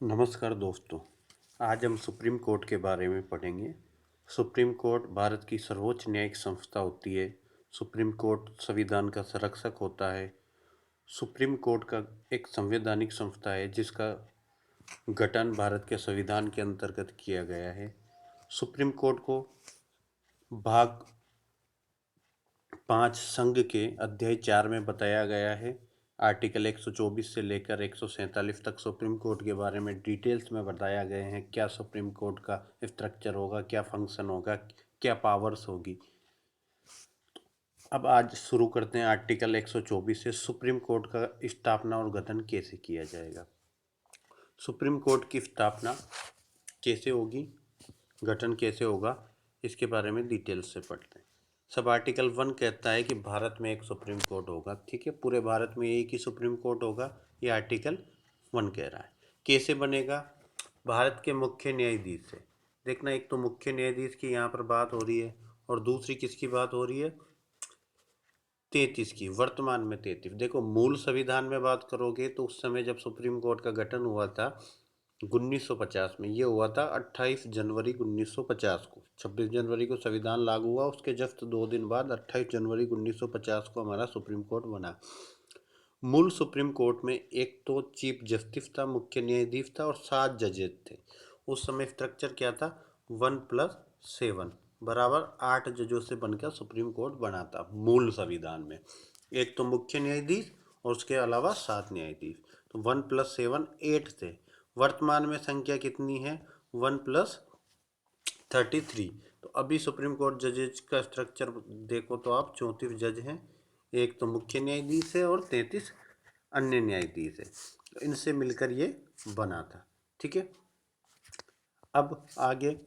नमस्कार दोस्तों। आज हम सुप्रीम कोर्ट के बारे में पढ़ेंगे। सुप्रीम कोर्ट भारत की सर्वोच्च न्यायिक संस्था होती है। सुप्रीम कोर्ट संविधान का संरक्षक होता है। सुप्रीम कोर्ट का एक संवैधानिक संस्था है जिसका गठन भारत के संविधान के अंतर्गत किया गया है। सुप्रीम कोर्ट को भाग 5 संघ के अध्याय 4 में बताया गया है। आर्टिकल 124 से लेकर 147 तक सुप्रीम कोर्ट के बारे में डिटेल्स में बताया गए हैं। क्या सुप्रीम कोर्ट का स्ट्रक्चर होगा, क्या फंक्शन होगा, क्या पावर्स होगी। अब आज शुरू करते हैं आर्टिकल 124 से। सुप्रीम कोर्ट का स्थापना और गठन कैसे किया जाएगा। सुप्रीम कोर्ट की स्थापना कैसे होगी, गठन कैसे होगा, इसके बारे में डिटेल्स से पढ़ते हैं। सब आर्टिकल 1 कहता है कि भारत में एक सुप्रीम कोर्ट होगा। ठीक है, पूरे भारत में एक ही सुप्रीम कोर्ट होगा, ये आर्टिकल 1 कह रहा है। कैसे बनेगा? भारत के मुख्य न्यायाधीश से। देखना, एक तो मुख्य न्यायाधीश की यहाँ पर बात हो रही है और दूसरी किसकी बात हो रही है? 33 की, वर्तमान में 33। देखो, मूल संविधान में बात करोगे तो उस समय जब सुप्रीम कोर्ट का गठन हुआ था 1950 में, ये हुआ था 28 जनवरी 1950 को। 26 जनवरी को संविधान लागू हुआ, उसके जस्ट 2 दिन बाद 28 जनवरी 1950 को हमारा सुप्रीम कोर्ट बना। मूल सुप्रीम कोर्ट में एक तो चीफ जस्टिस था, मुख्य न्यायाधीश था और 7 जजेस थे। उस समय स्ट्रक्चर क्या था? 1+7 बराबर 8 जजों से बनकर सुप्रीम कोर्ट बना था मूल संविधान में। एक तो मुख्य न्यायाधीश और उसके अलावा 7 न्यायाधीश, तो 1+7 8 थे। वर्तमान में संख्या कितनी है? 1+33। तो अभी सुप्रीम कोर्ट जजेज का स्ट्रक्चर देखो तो आप 34 जज हैं, एक तो मुख्य न्यायाधीश है और 33 अन्य न्यायाधीश है। तो इनसे मिलकर ये बना था। ठीक है, अब आगे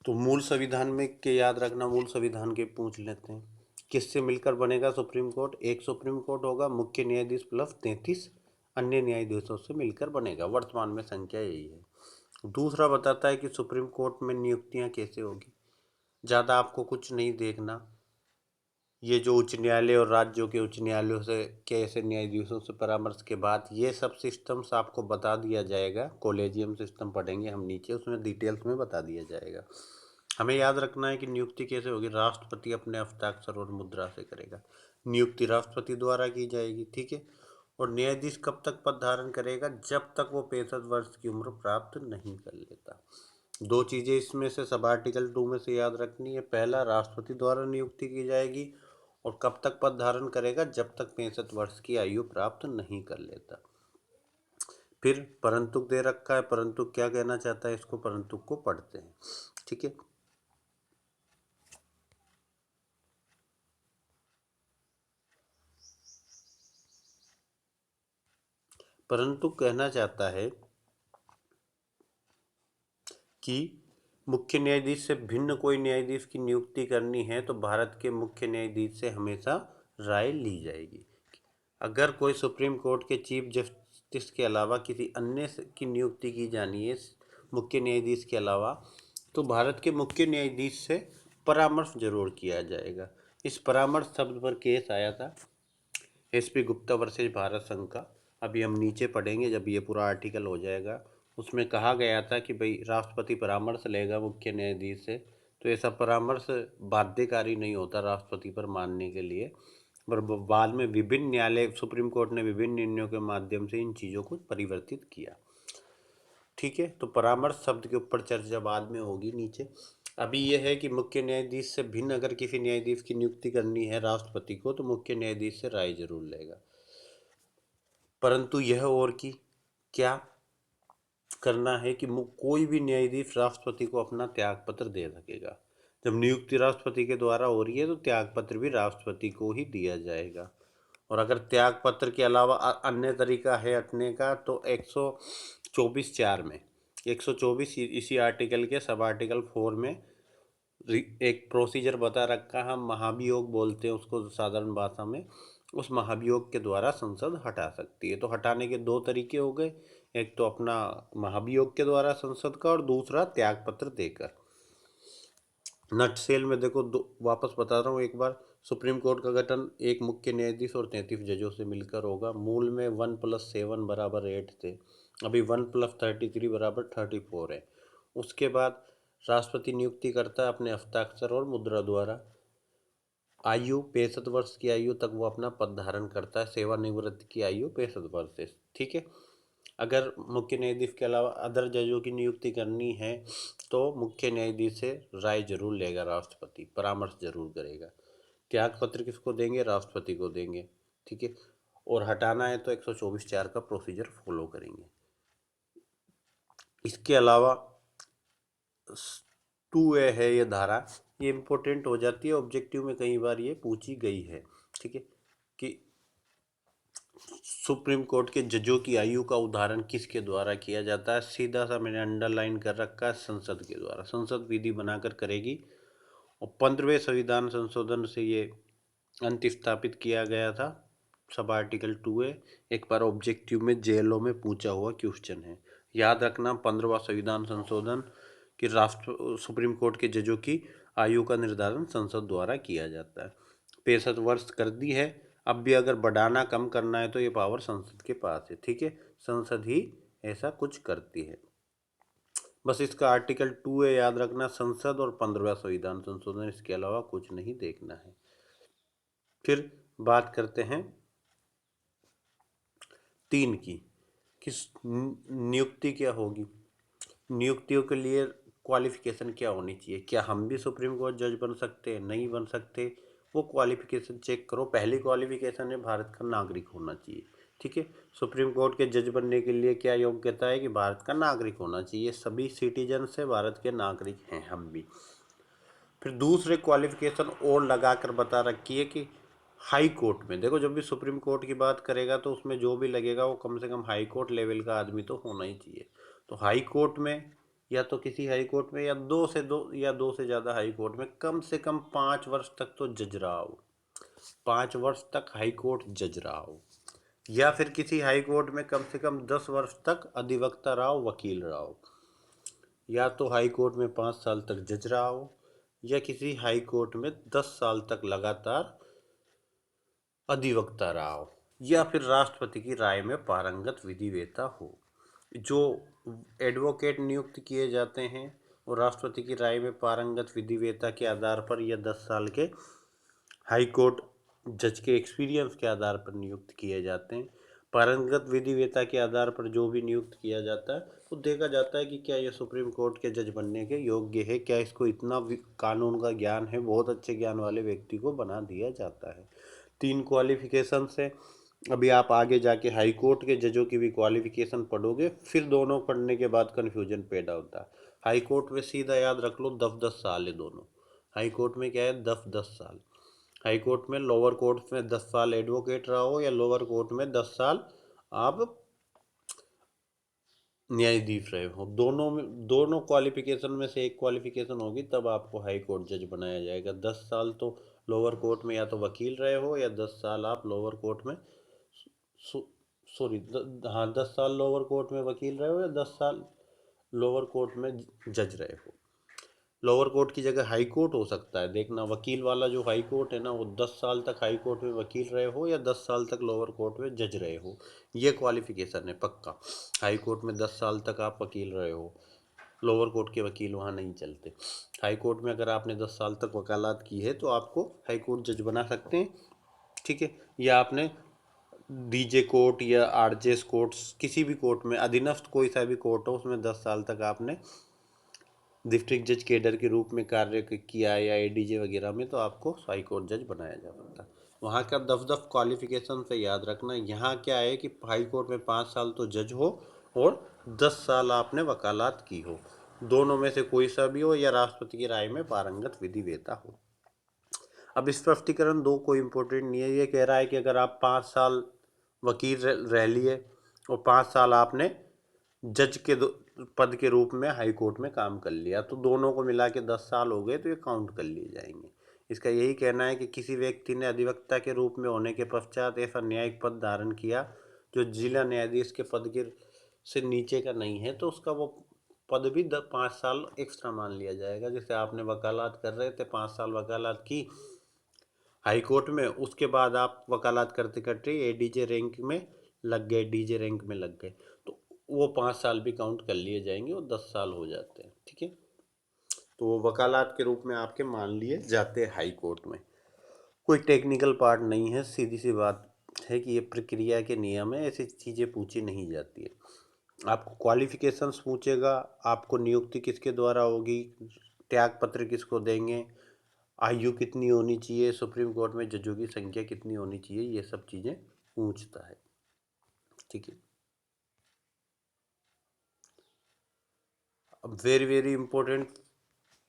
तो मूल संविधान में के याद रखना, मूल संविधान के पूछ लेते हैं। किससे मिलकर बनेगा सुप्रीम कोर्ट? एक सुप्रीम कोर्ट होगा, मुख्य न्यायाधीश प्लस 33 अन्य न्यायाधीशों से मिलकर बनेगा। वर्तमान में संख्या यही है। दूसरा बताता है कि सुप्रीम कोर्ट में नियुक्तियां कैसे होगी। ज़्यादा आपको कुछ नहीं देखना, ये जो उच्च न्यायालय और राज्यों के उच्च न्यायालयों से कैसे न्यायाधीशों से परामर्श के बाद ये सब सिस्टम्स आपको बता दिया जाएगा। कॉलेजियम सिस्टम पढ़ेंगे हम नीचे, उसमें डिटेल्स में बता दिया जाएगा। हमें याद रखना है कि नियुक्ति कैसे होगी। राष्ट्रपति अपने हस्ताक्षर और मुद्रा से करेगा। नियुक्ति राष्ट्रपति द्वारा की जाएगी। ठीक है, और न्यायाधीश कब तक पद धारण करेगा? जब तक वो 65 वर्ष की उम्र प्राप्त नहीं कर लेता। दो चीज़ें इसमें से सब आर्टिकल 2 में से याद रखनी है। पहला, राष्ट्रपति द्वारा नियुक्ति की जाएगी और कब तक पद धारण करेगा? जब तक 65 वर्ष की आयु प्राप्त नहीं कर लेता। फिर परंतु दे रखा है, परंतु क्या कहना चाहता है, इसको परंतु को पढ़ते हैं। ठीक है, परंतु कहना चाहता है कि मुख्य न्यायाधीश से भिन्न कोई न्यायाधीश की नियुक्ति करनी है तो भारत के मुख्य न्यायाधीश से हमेशा राय ली जाएगी। अगर कोई सुप्रीम कोर्ट के चीफ जस्टिस के अलावा किसी अन्य की नियुक्ति की जानी है मुख्य न्यायाधीश के अलावा, तो भारत के मुख्य न्यायाधीश से परामर्श जरूर किया जाएगा। इस परामर्श शब्द पर केस आया था SP गुप्ता वर्सेज भारत संघ का। अभी हम नीचे पढ़ेंगे जब ये पूरा आर्टिकल हो जाएगा। उसमें कहा गया था कि भाई राष्ट्रपति परामर्श लेगा मुख्य न्यायाधीश से, तो ऐसा परामर्श बाध्यकारी नहीं होता राष्ट्रपति पर मानने के लिए। पर बाद में विभिन्न न्यायालय, सुप्रीम कोर्ट ने विभिन्न निर्णयों के माध्यम से इन चीज़ों को परिवर्तित किया। ठीक है, तो परामर्श शब्द के ऊपर चर्चा बाद में होगी नीचे। अभी यह है कि मुख्य न्यायाधीश से भिन्न अगर किसी न्यायाधीश की नियुक्ति करनी है राष्ट्रपति को तो मुख्य न्यायाधीश से राय जरूर लेगा। परंतु यह और कि क्या करना है कि कोई भी न्यायाधीश राष्ट्रपति को अपना त्यागपत्र दे सकेगा। जब नियुक्ति राष्ट्रपति के द्वारा हो रही है तो त्यागपत्र भी राष्ट्रपति को ही दिया जाएगा। और अगर त्यागपत्र के अलावा अन्य तरीका है हटने का तो 124(4) में 124 इसी आर्टिकल के सब आर्टिकल 4 में एक प्रोसीजर बता रखा है। हम महाभियोग बोलते हैं उसको साधारण भाषा में। उस महाभियोग के द्वारा संसद हटा सकती है। तो हटाने के दो तरीके हो गए, एक तो अपना महाभियोग के द्वारा संसद का और दूसरा त्यागपत्र देकर। नटसेल में देखो, वापस बता रहा हूँ एक बार, सुप्रीम कोर्ट का गठन एक मुख्य न्यायाधीश और 33 जजों से मिलकर होगा। मूल में 1+7 बराबर 8 थे, अभी 1+33 बराबर 34 है। उसके बाद राष्ट्रपति नियुक्ति करता है अपने हस्ताक्षर और मुद्रा द्वारा। आयु 65 वर्ष की आयु तक वो अपना पद धारण करता है। सेवानिवृत्ति की आयु 65 वर्ष है। ठीक है। अगर मुख्य न्यायाधीश के अलावा अदर जजों की नियुक्ति करनी है तो मुख्य न्यायाधीश से राय जरूर लेगा राष्ट्रपति, परामर्श जरूर करेगा। त्याग पत्र किसको देंगे? राष्ट्रपति को देंगे। ठीक है। और हटाना है तो 124(4) का प्रोसीजर फॉलो करेंगे। इसके अलावा 2A है ये धारा, ये इम्पोर्टेंट हो जाती है, ऑब्जेक्टिव में कई बार ये पूछी गई है। ठीक है। कि सुप्रीम कोर्ट के जजों की आयु का उदाहरण किसके द्वारा किया जाता है? सीधा सा मैंने अंडरलाइन कर रखा है, संसद के द्वारा। संसद विधि बनाकर करेगी। और 15वें संविधान संशोधन से ये अंत स्थापित किया गया था। सब आर्टिकल 2A एक बार ऑब्जेक्टिव में जेलों में पूछा हुआ क्वेश्चन है। याद रखना, 15वां संविधान संशोधन कि सुप्रीम कोर्ट के जजों की आयु का निर्धारण संसद द्वारा किया जाता है। 65 वर्ष कर दी है। अब भी अगर बढ़ाना कम करना है तो ये पावर संसद के पास है। ठीक है। संसद ही ऐसा कुछ करती है। बस इसका आर्टिकल 2A याद रखना, संसद और 15वां संविधान संशोधन, इसके अलावा कुछ नहीं देखना है। फिर बात करते हैं 3 की, किस नियुक्ति क्या होगी। नियुक्तियों के लिए क्वालिफिकेशन क्या होनी चाहिए? क्या हम भी सुप्रीम कोर्ट जज बन सकते हैं? नहीं बन सकते। वो क्वालिफिकेशन चेक करो। पहली क्वालिफिकेशन है भारत का नागरिक होना चाहिए। ठीक है। सुप्रीम कोर्ट के जज बनने के लिए क्या योग्यता है? कि भारत का नागरिक होना चाहिए। सभी सिटीजन से भारत के नागरिक हैं हम भी। फिर दूसरे क्वालिफिकेशन और लगा कर बता रखी है कि हाई कोर्ट में, देखो जब भी सुप्रीम कोर्ट की बात करेगा तो उसमें जो भी लगेगा वो कम से कम हाई कोर्ट लेवल का आदमी तो होना ही चाहिए। तो हाई कोर्ट में, या तो किसी हाई कोर्ट में, या दो से ज़्यादा हाई कोर्ट में कम से कम 5 वर्ष तक तो जज रहा हो। 5 वर्ष तक हाई कोर्ट जज रहा हो। या फिर किसी हाई कोर्ट में कम से कम 10 वर्ष तक अधिवक्ता रहा हो, वकील रहा हो। या तो हाई कोर्ट में 5 साल तक जज रहा हो, या किसी हाई कोर्ट में 10 साल तक लगातार अधिवक्ता रहा हो, या फिर राष्ट्रपति की राय में पारंगत विधिवेता हो। जो एडवोकेट नियुक्त किए जाते हैं वो राष्ट्रपति की राय में पारंगत विधिवेता के आधार पर, या 10 साल के हाई कोर्ट जज के एक्सपीरियंस के आधार पर नियुक्त किए जाते हैं। पारंगत विधिवेता के आधार पर जो भी नियुक्त किया जाता है वो देखा जाता है कि क्या ये सुप्रीम कोर्ट के जज बनने के योग्य है, क्या इसको इतना कानून का ज्ञान है। बहुत अच्छे ज्ञान वाले व्यक्ति को बना दिया जाता है। 3 क्वालिफिकेशन से अभी आप आगे जाके हाई कोर्ट के जजों की भी क्वालिफिकेशन पढ़ोगे, फिर दोनों पढ़ने के बाद कन्फ्यूजन पैदा होता है। हाई कोर्ट में सीधा याद रख लो 10-10 साल है दोनों। हाई कोर्ट में क्या है? 10-10 साल। हाई कोर्ट में, लोअर कोर्ट में 10 साल एडवोकेट रहा हो, या लोअर कोर्ट में 10 साल आप न्यायाधीश रहे हो। दोनों क्वालिफिकेशन में से एक क्वालिफिकेशन होगी तब आपको हाई कोर्ट जज बनाया जाएगा। 10 साल तो लोअर कोर्ट में या तो वकील रहे हो, या 10 साल आप लोअर कोर्ट में, सॉरी, हाँ, 10 साल लोअर कोर्ट में वकील रहे हो, या 10 साल लोअर कोर्ट में जज रहे हो। लोअर कोर्ट की जगह हाई कोर्ट हो सकता है। देखना, वकील वाला जो हाई कोर्ट है ना, वो 10 साल तक हाई कोर्ट में वकील रहे हो, या 10 साल तक लोअर कोर्ट में जज रहे हो। ये क्वालिफिकेशन है पक्का। हाई कोर्ट में 10 साल तक आप वकील रहे हो। लोअर कोर्ट के वकील वहाँ नहीं चलते। हाई कोर्ट में अगर आपने 10 साल तक वकालत की है तो आपको हाई कोर्ट जज बना सकते हैं। ठीक है। या आपने डीजे कोर्ट या आरजेएस कोर्ट, किसी भी कोर्ट में, अधीनस्थ कोई सा भी कोर्ट हो, उसमें 10 साल तक आपने डिस्ट्रिक्ट जज केडर के रूप में कार्य किया है, या एडीजे वगैरह में, तो आपको हाई कोर्ट जज बनाया जा सकता है। वहाँ का 10-10 क्वालिफिकेशन से याद रखना। यहाँ क्या है कि हाई कोर्ट में 5 साल तो जज हो, और 10 साल आपने वकालत की हो। दोनों में से कोई सा भी हो, या राष्ट्रपति की राय में पारंगत विधिवेता हो। अब स्पष्टीकरण 2 कोई इम्पोर्टेंट नहीं है। ये कह रहा है कि अगर आप 5 साल वकील रह लिए और 5 साल आपने जज के पद के रूप में हाई कोर्ट में काम कर लिया, तो दोनों को मिला के 10 साल हो गए, तो ये काउंट कर लिए जाएंगे। इसका यही कहना है कि किसी व्यक्ति ने अधिवक्ता के रूप में होने के पश्चात ऐसा न्यायिक पद धारण किया जो जिला न्यायाधीश के पद के से नीचे का नहीं है, तो उसका वो पद भी 5 साल एक्स्ट्रा मान लिया जाएगा। जैसे आपने वकालत कर रहे थे, 5 साल वकालत की, हाई कोर्ट में, उसके बाद आप वकालत करते करते एडीजे रैंक में लग गए, डीजे रैंक में लग गए, तो वो 5 साल भी काउंट कर लिए जाएंगे और 10 साल हो जाते हैं। ठीक है, तो वो वकालत के रूप में आपके मान लिए जाते हैं हाई कोर्ट में। कोई टेक्निकल पार्ट नहीं है, सीधी सी बात है कि ये प्रक्रिया के नियम है, ऐसी चीज़ें पूछी नहीं जाती है। आपको क्वालिफिकेशंस पूछेगा, आपको नियुक्ति किसके द्वारा होगी, त्याग पत्र किसको देंगे, आयु कितनी होनी चाहिए, सुप्रीम कोर्ट में जजों की संख्या कितनी होनी चाहिए, ये सब चीज़ें पूछता है। ठीक है, अब वेरी वेरी इंपॉर्टेंट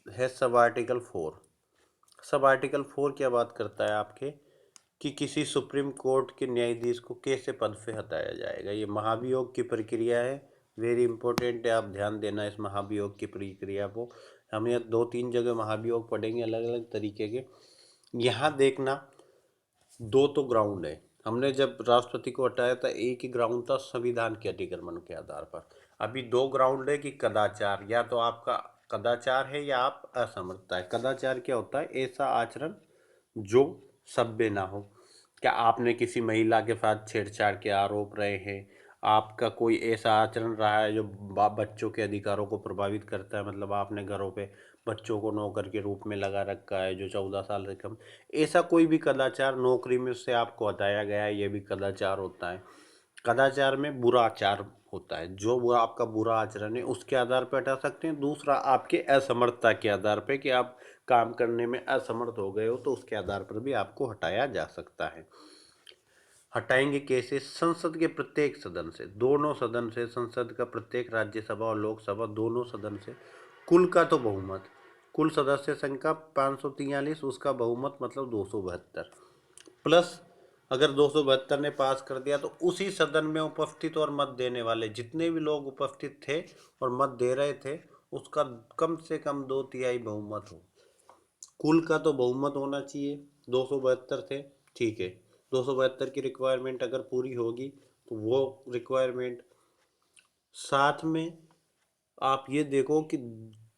है सब आर्टिकल 4। सब आर्टिकल 4 क्या बात करता है आपके, कि किसी सुप्रीम कोर्ट के न्यायाधीश को कैसे पद से हटाया जाएगा। ये महाभियोग की प्रक्रिया है, वेरी इंपॉर्टेंट है, आप ध्यान देना इस महाभियोग की प्रक्रिया को। हम यहाँ 2-3 जगह महाभियोग पढ़ेंगे अलग अलग तरीके के। यहाँ देखना, दो तो ग्राउंड है। हमने जब राष्ट्रपति को हटाया था एक ही ग्राउंड था, संविधान के अतिक्रमण के आधार पर। अभी दो ग्राउंड है कि कदाचार, या तो आपका कदाचार है या आप असमर्थता है। कदाचार क्या होता है, ऐसा आचरण जो सभ्य ना हो। क्या आपने किसी महिला के साथ छेड़छाड़ के आरोप रहे हैं, आपका कोई ऐसा आचरण रहा है जो बच्चों के अधिकारों को प्रभावित करता है, मतलब आपने घरों पे बच्चों को नौकर के रूप में लगा रखा है जो 14 साल से कम, ऐसा कोई भी कदाचार, नौकरी में से आपको हटाया गया है, ये भी कदाचार होता है। कदाचार में बुरा आचार होता है, जो वो आपका बुरा आचरण है उसके आधार पर हटा सकते हैं। दूसरा, आपके असमर्थता के आधार पर, कि आप काम करने में असमर्थ हो गए हो, तो उसके आधार पर भी आपको हटाया जा सकता है। हटाएंगे कैसे, संसद के प्रत्येक सदन से, दोनों सदन से, संसद का प्रत्येक राज्यसभा और लोकसभा दोनों सदन से, कुल का तो बहुमत, कुल सदस्य संख्या 543, उसका बहुमत मतलब 272 प्लस, अगर 272 ने पास कर दिया तो उसी सदन में उपस्थित और मत देने वाले जितने भी लोग उपस्थित थे और मत दे रहे थे, उसका कम से कम 2/3 बहुमत हो। कुल का तो बहुमत होना चाहिए, 272 थे, ठीक है, 272 की रिक्वायरमेंट अगर पूरी होगी तो वो रिक्वायरमेंट, साथ में आप ये देखो कि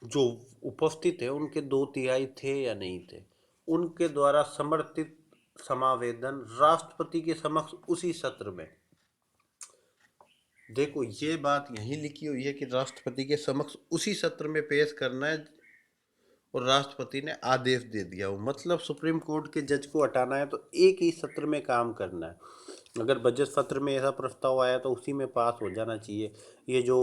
जो उपस्थित है उनके 2/3 थे या नहीं थे, उनके द्वारा समर्थित समावेदन राष्ट्रपति के समक्ष उसी सत्र में, देखो ये बात यही लिखी हुई है कि राष्ट्रपति के समक्ष उसी सत्र में पेश करना है, और राष्ट्रपति ने आदेश दे दिया हो, मतलब सुप्रीम कोर्ट के जज को हटाना है तो एक ही सत्र में काम करना है। अगर बजट सत्र में ऐसा प्रस्ताव आया तो उसी में पास हो जाना चाहिए। ये जो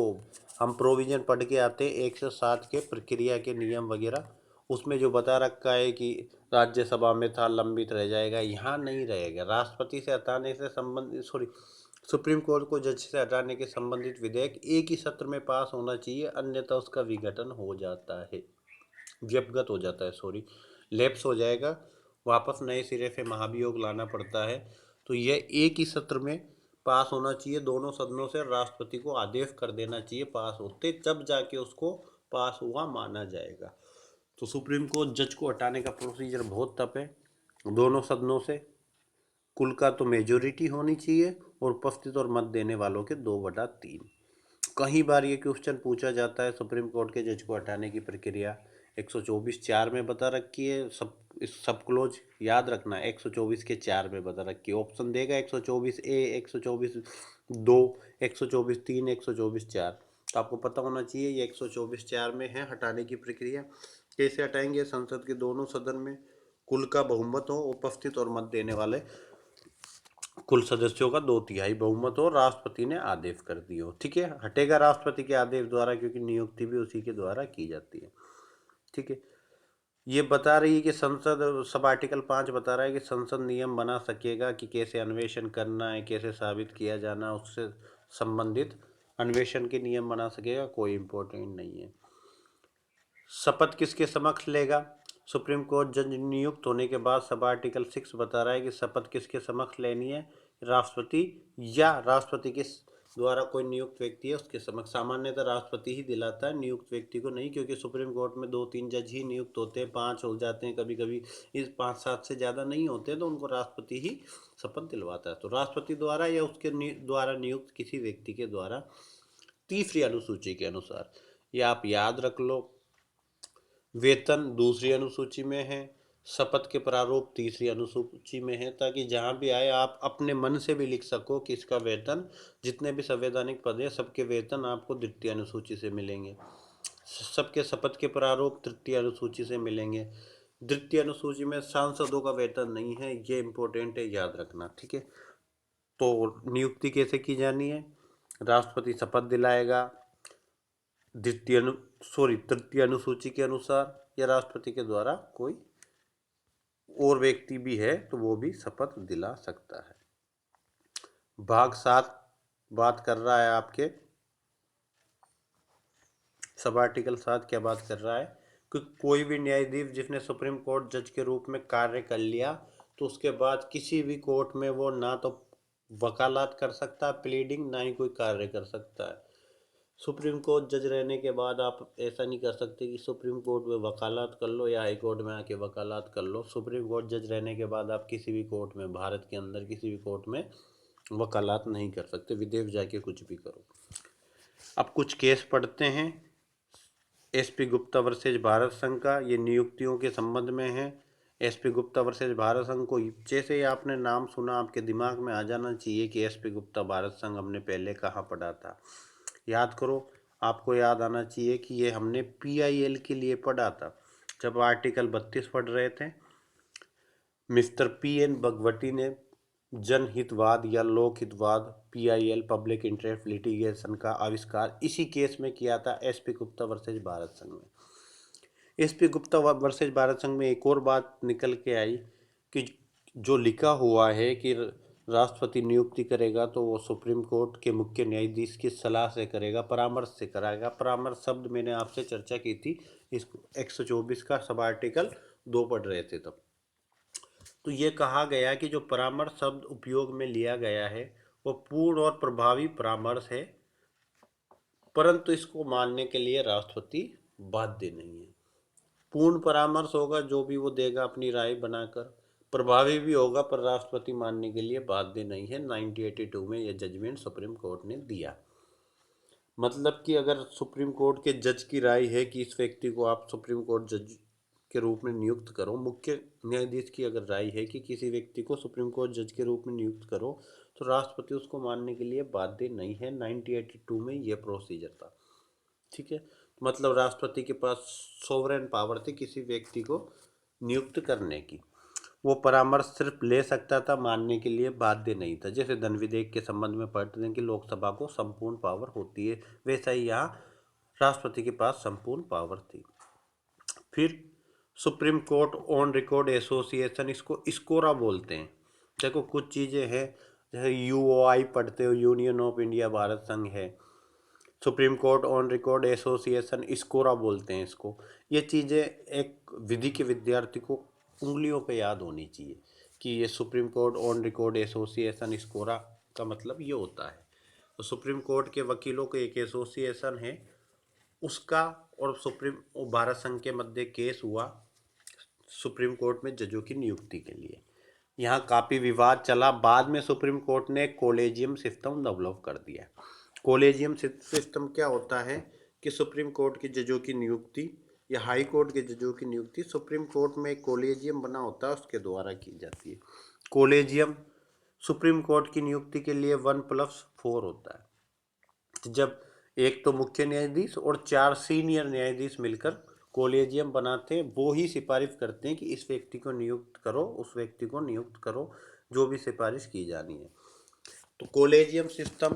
हम प्रोविजन पढ़ के आते हैं 107 के प्रक्रिया के नियम वगैरह, उसमें जो बता रखा है कि राज्यसभा में था लंबित रह जाएगा, यहाँ नहीं रहेगा। राष्ट्रपति से हटाने से संबंधित, सॉरी, सुप्रीम कोर्ट को जज से हटाने के संबंधित विधेयक एक ही सत्र में पास होना चाहिए, अन्यथा उसका विघटन हो जाता है, व्यपगत हो जाता है, सॉरी, लैप्स हो जाएगा, वापस नए सिरे से महाभियोग लाना पड़ता है। तो यह एक ही सत्र में पास होना चाहिए, दोनों सदनों से राष्ट्रपति को आदेश कर देना चाहिए पास होते, तब जाके उसको पास हुआ माना जाएगा। तो सुप्रीम कोर्ट जज को हटाने का प्रोसीजर बहुत टफ है, दोनों सदनों से, कुल का तो मेजोरिटी होनी चाहिए, और उपस्थित और मत देने वालों के 2/3। कई बार ये क्वेश्चन पूछा जाता है, सुप्रीम कोर्ट के जज को हटाने की प्रक्रिया 124(4) में बता रखी है, सब क्लोज याद रखना है, 124 के 4 में बता रखी है। ऑप्शन देगा 124(a), 124(2), 124(3), 124(4), तो आपको पता होना चाहिए ये 124(4) में है हटाने की प्रक्रिया। कैसे हटाएंगे, संसद के दोनों सदन में कुल का बहुमत हो, उपस्थित और मत देने वाले कुल सदस्यों का 2/3 बहुमत हो, राष्ट्रपति ने आदेश कर दिया हो। ठीक है, हटेगा राष्ट्रपति के आदेश द्वारा, क्योंकि नियुक्ति भी उसी के द्वारा की जाती है। ठीक है, ये बता रही है कि संसद, सब आर्टिकल 5 बता रहा है कि संसद नियम बना सकेगा कि कैसे अन्वेषण करना है, कैसे साबित किया जाना, उससे संबंधित अन्वेषण के नियम बना सकेगा, कोई इम्पोर्टेंट नहीं है। शपथ किसके समक्ष लेगा, सुप्रीम कोर्ट जज नियुक्त होने के बाद सब आर्टिकल 6 बता रहा है कि शपथ किसके समक्ष लेनी है, राष्ट्रपति या राष्ट्रपति के द्वारा कोई नियुक्त व्यक्ति है उसके समक्ष। सामान्यतः राष्ट्रपति ही दिलाता है, नियुक्त व्यक्ति को नहीं, क्योंकि सुप्रीम कोर्ट में 2-3 जज ही नियुक्त होते हैं, 5 हो जाते हैं कभी कभी, इस 5-7 से ज़्यादा नहीं होते, तो उनको राष्ट्रपति ही शपथ दिलवाता है। तो राष्ट्रपति द्वारा या उसके द्वारा नियुक्त किसी व्यक्ति के द्वारा, तीसरी अनुसूची के अनुसार, या आप याद रख लो, वेतन दूसरी अनुसूची में है, शपथ के प्रारूप तीसरी अनुसूची में है, ताकि जहां भी आए आप अपने मन से भी लिख सको कि इसका वेतन, जितने भी संवैधानिक पद है सबके वेतन आपको द्वितीय अनुसूची से मिलेंगे, सबके शपथ के प्रारूप तृतीय अनुसूची से मिलेंगे। द्वितीय अनुसूची में सांसदों का वेतन नहीं है, ये इंपॉर्टेंट है, याद रखना, ठीक है। तो नियुक्ति कैसे की जानी है? राष्ट्रपति शपथ दिलाएगा तृतीय अनुसूची के अनुसार, या राष्ट्रपति के द्वारा कोई और व्यक्ति भी है तो वो भी शपथ दिला सकता है। भाग 7 बात कर रहा है आपके, सब आर्टिकल 7 क्या बात कर रहा है कि कोई भी न्यायाधीश जिसने सुप्रीम कोर्ट जज के रूप में कार्य कर लिया, तो उसके बाद किसी भी कोर्ट में वो ना तो वकालत कर सकता है, प्लीडिंग, ना ही कोई कार्य कर सकता है। सुप्रीम कोर्ट जज रहने के बाद आप ऐसा नहीं कर सकते कि सुप्रीम कोर्ट में वकालत कर लो या हाई कोर्ट में आके वकालत कर लो। सुप्रीम कोर्ट जज रहने के बाद आप किसी भी कोर्ट में, भारत के अंदर किसी भी कोर्ट में वकालत नहीं कर सकते, विदेश जाके कुछ भी करो। अब कुछ केस पढ़ते हैं। एसपी गुप्ता वर्सेज भारत संघ का, ये नियुक्तियों के संबंध में है। एसपी गुप्ता वर्सेज भारत संघ को जैसे ही आपने नाम सुना आपके दिमाग में आ जाना चाहिए कि एसपी गुप्ता भारत संघ हमने पहले कहाँ पढ़ा था। याद करो, आपको याद आना चाहिए कि ये हमने पीआईएल के लिए पढ़ा था जब आर्टिकल 32 पढ़ रहे थे। मिस्टर पीएन भगवती ने जनहितवाद या लोकहितवाद, पीआईएल, पब्लिक इंटरेस्ट लिटिगेशन का आविष्कार इसी केस में किया था, एसपी गुप्ता वर्सेज भारत संघ में। एसपी गुप्ता वर्सेज भारत संघ में एक और बात निकल के आई कि जो लिखा हुआ है कि राष्ट्रपति नियुक्ति करेगा तो वो सुप्रीम कोर्ट के मुख्य न्यायाधीश की सलाह से करेगा, परामर्श से कराएगा। परामर्श शब्द मैंने आपसे चर्चा की थी, इस 124 का सब आर्टिकल 2 पढ़ रहे थे तब। तो ये कहा गया कि जो परामर्श शब्द उपयोग में लिया गया है वो पूर्ण और प्रभावी परामर्श है, परंतु इसको मानने के लिए राष्ट्रपति बाध्य नहीं है। पूर्ण परामर्श होगा जो भी वो देगा अपनी राय बनाकर, प्रभावी भी होगा, पर राष्ट्रपति मानने के लिए बाध्य नहीं है। 1982 में यह जजमेंट सुप्रीम कोर्ट ने दिया। मतलब कि अगर सुप्रीम कोर्ट के जज की राय है कि इस व्यक्ति को आप सुप्रीम कोर्ट जज के रूप में नियुक्त करो, मुख्य न्यायाधीश की अगर राय है कि किसी व्यक्ति को सुप्रीम कोर्ट जज के रूप में नियुक्त करो, तो राष्ट्रपति उसको मानने के लिए बाध्य नहीं है। 1982 में यह प्रोसीजर था, ठीक है। मतलब राष्ट्रपति के पास सोवरेन पावर थी किसी व्यक्ति को नियुक्त करने की, वो परामर्श सिर्फ ले सकता था, मानने के लिए बाध्य नहीं था। जैसे धन विधेयक के संबंध में पढ़ते हैं कि लोकसभा को संपूर्ण पावर होती है, वैसा ही यहाँ राष्ट्रपति के पास संपूर्ण पावर थी। फिर supreme court on record association, इसको स्कोरा बोलते हैं। देखो कुछ चीज़ें हैं, जैसे यूओआई पढ़ते हो, यूनियन ऑफ इंडिया भारत संघ है, supreme court on record association SCAORA बोलते हैं इसको। ये चीज़ें एक विधि के विद्यार्थी को उंगलियों पे याद होनी चाहिए कि ये supreme court on record association SCAORA का मतलब ये होता है। तो सुप्रीम कोर्ट के वकीलों का एक एसोसिएशन है, उसका और भारत संघ के मध्य केस हुआ सुप्रीम कोर्ट में जजों की नियुक्ति के लिए। यहाँ काफ़ी विवाद चला, बाद में सुप्रीम कोर्ट ने कोलेजियम सिस्टम डेवलप कर दिया। कोलेजियम सिस्टम क्या होता है कि सुप्रीम कोर्ट के जजों की नियुक्ति या हाई कोर्ट के जजों की नियुक्ति सुप्रीम कोर्ट में एक कोलेजियम बना होता है उसके द्वारा की जाती है। कोलेजियम सुप्रीम कोर्ट की नियुक्ति के लिए 1+4 होता है। तो जब एक तो मुख्य न्यायाधीश और 4 सीनियर न्यायाधीश मिलकर कोलेजियम बनाते हैं, वो ही सिफारिश करते हैं कि इस व्यक्ति को नियुक्त करो, उस व्यक्ति को नियुक्त करो, जो भी सिफारिश की जानी है। तो कोलेजियम सिस्टम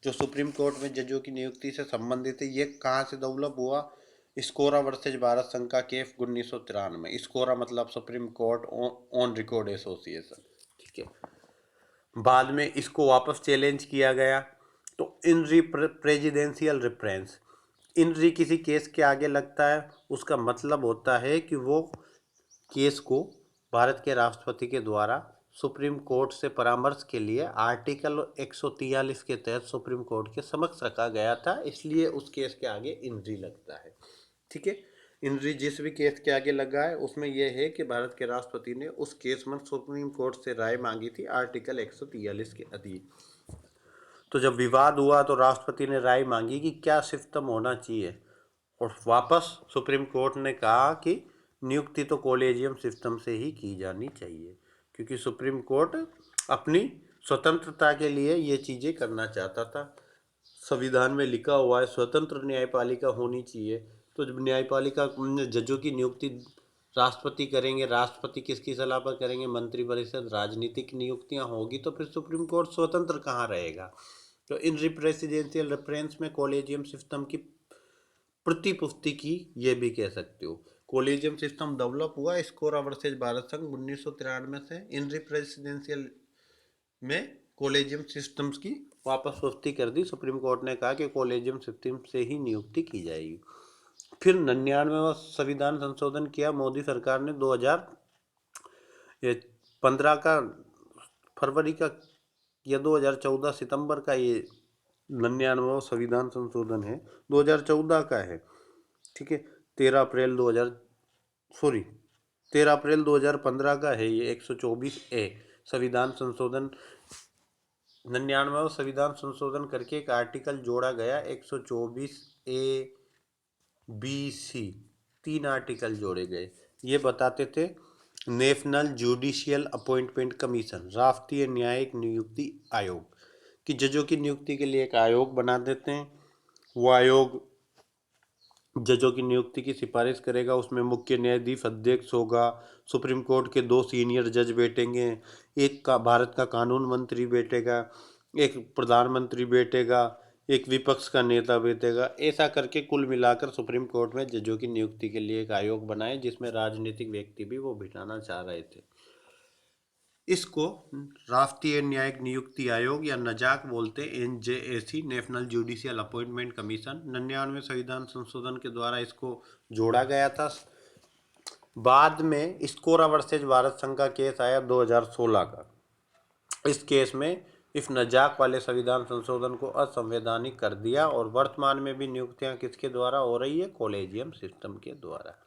जो सुप्रीम कोर्ट में जजों की नियुक्ति से संबंधित है, ये कहाँ से डेवलप हुआ? स्कोरा वर्सेज भारत संघ का केस 1993। स्कोरा मतलब supreme court on record association, ठीक है। बाद में इसको वापस चैलेंज किया गया। तो इन री प्रेजिडेंशियल रेफरेंस, इन री किसी केस के आगे लगता है, उसका मतलब होता है कि वो केस को भारत के राष्ट्रपति के द्वारा सुप्रीम कोर्ट से परामर्श के लिए आर्टिकल 143 के तहत सुप्रीम कोर्ट के समक्ष रखा गया था, इसलिए उस केस के आगे इनरी लगता है, ठीक है। इनरी जिस भी केस के आगे लगा है उसमें यह है कि भारत के राष्ट्रपति ने उस केस में सुप्रीम कोर्ट से राय मांगी थी आर्टिकल 143 के अधीन। तो जब विवाद हुआ तो राष्ट्रपति ने राय मांगी कि क्या सिस्टम होना चाहिए, और वापस सुप्रीम कोर्ट ने कहा कि नियुक्ति तो कॉलेजियम सिस्टम से ही की जानी चाहिए, क्योंकि सुप्रीम कोर्ट अपनी स्वतंत्रता के लिए ये चीज़ें करना चाहता था। संविधान में लिखा हुआ है स्वतंत्र न्यायपालिका होनी चाहिए। तो जब न्यायपालिका जजों की नियुक्ति राष्ट्रपति करेंगे, राष्ट्रपति किसकी सलाह पर करेंगे, मंत्रिपरिषद, राजनीतिक नियुक्तियां होगी, तो फिर सुप्रीम कोर्ट स्वतंत्र कहाँ रहेगा। तो इन रिप्रेसिडेंशियल रेफरेंस में कॉलेजियम सिस्टम की प्रतिपुष्टि की ये भी कह सकते हो। कॉलेजियम सिस्टम डेवलप हुआ स्कोरा वर्सेज भारत संघ 1993 से। इन रिप्रेसिडेंशियल में कॉलेजियम सिस्टम्स की वापस पुष्टि कर दी। सुप्रीम कोर्ट ने कहा कि कॉलेजियम सिस्टम से ही नियुक्ति की जाएगी। फिर 99वां संविधान संशोधन किया मोदी सरकार ने 2015 का फरवरी का या 2014 सितंबर का ये 99वां संविधान संशोधन है, 2014 का है। ठीक है, 13 अप्रैल 2015 का है ये 124A संविधान संशोधन। 99वां संविधान संशोधन करके एक आर्टिकल जोड़ा गया 124A, B, C, 3 आर्टिकल जोड़े गए। ये बताते थे नेशनल जुडिशियल अपॉइंटमेंट कमीशन, राष्ट्रीय न्यायिक नियुक्ति आयोग, कि जजों की नियुक्ति के लिए एक आयोग बना देते हैं। वो आयोग जजों की नियुक्ति की सिफारिश करेगा। उसमें मुख्य न्यायाधीश अध्यक्ष होगा, सुप्रीम कोर्ट के 2 सीनियर जज बैठेंगे, एक का भारत का कानून मंत्री बैठेगा, एक प्रधानमंत्री बैठेगा, एक विपक्ष का नेता बैठेगा। ऐसा करके कुल मिलाकर सुप्रीम कोर्ट में जजों की नियुक्ति के लिए एक आयोग बनाए, जिसमें राजनीतिक व्यक्ति भी वो बिठाना चाह रहे थे। इसको राष्ट्रीय न्यायिक नियुक्ति आयोग या नजाक बोलते हैं, NJAC, national judicial appointment commission. 99वें संविधान संशोधन के द्वारा इसको जोड़ा गया था। बाद में स्कोरा वर्सेज भारत संघ का केस आया 2016 का। इस केस में इस नजाक वाले संविधान संशोधन को असंवैधानिक कर दिया, और वर्तमान में भी नियुक्तियां किसके द्वारा हो रही है, कॉलेजियम सिस्टम के द्वारा।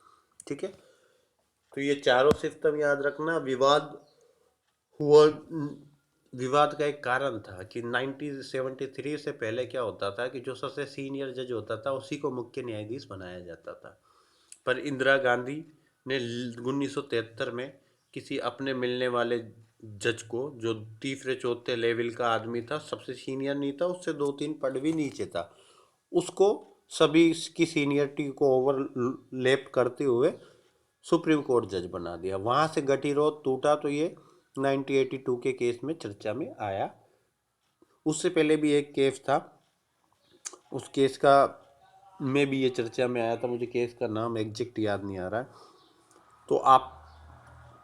ठीक है, तो ये चारों सिस्टम याद रखना। हुआ विवाद का एक कारण था कि 1973 से पहले क्या होता था कि जो सबसे सीनियर जज होता था उसी को मुख्य न्यायाधीश बनाया जाता था। पर इंदिरा गांधी ने 1973 में किसी अपने मिलने वाले जज को, जो तीसरे चौथे लेवल का आदमी था, सबसे सीनियर नहीं था, उससे 2-3 पद भी नीचे था, उसको सभी की सीनियरिटी को ओवरलैप करते हुए सुप्रीम कोर्ट जज बना दिया। वहाँ से गतिरोध टूटा, तो ये 1982 के केस में चर्चा में आया। उससे पहले भी एक केस था, उस केस का में भी ये चर्चा में आया था। मुझे केस का नाम एग्जैक्ट याद नहीं आ रहा है। तो आप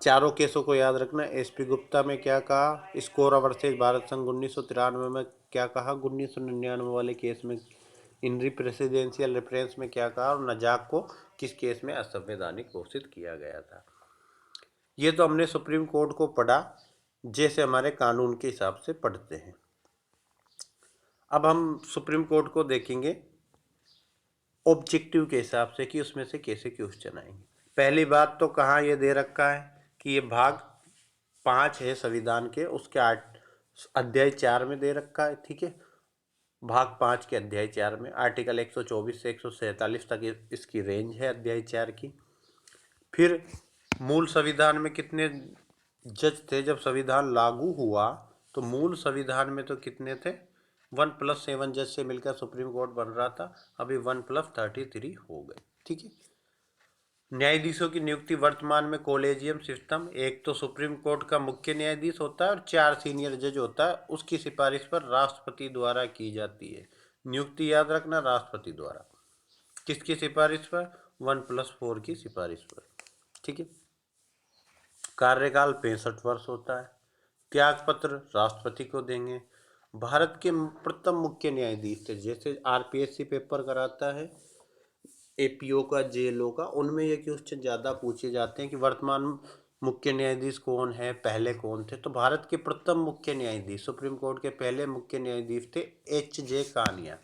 चारों केसों को याद रखना। SP गुप्ता में क्या कहा, स्कोरा वर्सेज भारत संघ 1993 में क्या कहा, 1999 वाले केस में इन प्रेसिडेंशियल रेफरेंस में क्या कहा, और नजाक को किस केस में असंवैधानिक घोषित किया गया था। ये तो हमने सुप्रीम कोर्ट को पढ़ा जैसे हमारे कानून के हिसाब से पढ़ते हैं। अब हम सुप्रीम कोर्ट को देखेंगे ऑब्जेक्टिव के हिसाब से कि उसमें से कैसे क्वेश्चन आएंगे। पहली बात तो कहाँ ये दे रखा है कि ये भाग 5 है संविधान के, उसके अध्याय 4 में दे रखा है। ठीक है, भाग 5 के अध्याय 4 में आर्टिकल 124 से 147 तक इसकी रेंज है अध्याय 4 की। फिर मूल संविधान में कितने जज थे जब संविधान लागू हुआ, तो मूल संविधान में तो कितने थे, 1+7 जज से मिलकर सुप्रीम कोर्ट बन रहा था, अभी 1+33 हो गए। ठीक है, न्यायाधीशों की नियुक्ति वर्तमान में कॉलेजियम सिस्टम, एक तो सुप्रीम कोर्ट का मुख्य न्यायाधीश होता है और 4 सीनियर जज होता है, उसकी सिफारिश पर राष्ट्रपति द्वारा की जाती है। नियुक्ति याद रखना, राष्ट्रपति द्वारा। किसकी सिफारिश पर, 1+4 की सिफारिश पर। ठीक है, कार्यकाल 65 वर्ष होता है। त्यागपत्र राष्ट्रपति को देंगे। भारत के प्रथम मुख्य न्यायाधीश थे, जैसे RPSC पेपर कराता है APO का, JLO का, उनमें ये क्वेश्चन ज़्यादा पूछे जाते हैं कि वर्तमान मुख्य न्यायाधीश कौन है, पहले कौन थे। तो भारत के प्रथम मुख्य न्यायाधीश, सुप्रीम कोर्ट के पहले मुख्य न्यायाधीश थे HJ कानिया।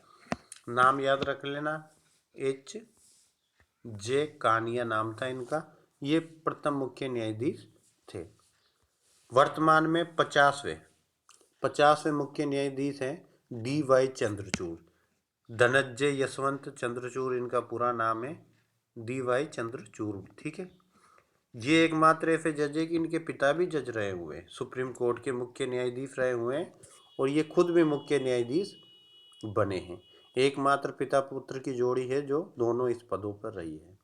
नाम याद रख लेना, HJ कानिया नाम था इनका। ये प्रथम मुख्य न्यायाधीश थे। वर्तमान में 50वें मुख्य न्यायाधीश हैं DY चंद्रचूड़, धनंजय यशवंत चंद्रचूड़ इनका पूरा नाम है, DY चंद्रचूड़। ठीक है, ये एकमात्र ऐसे जज है कि इनके पिता भी जज रहे हुए हैं, सुप्रीम कोर्ट के मुख्य न्यायाधीश रहे हुए हैं, और ये खुद भी मुख्य न्यायाधीश बने हैं। एकमात्र पिता पुत्र की जोड़ी है जो दोनों इस पदों पर रही है।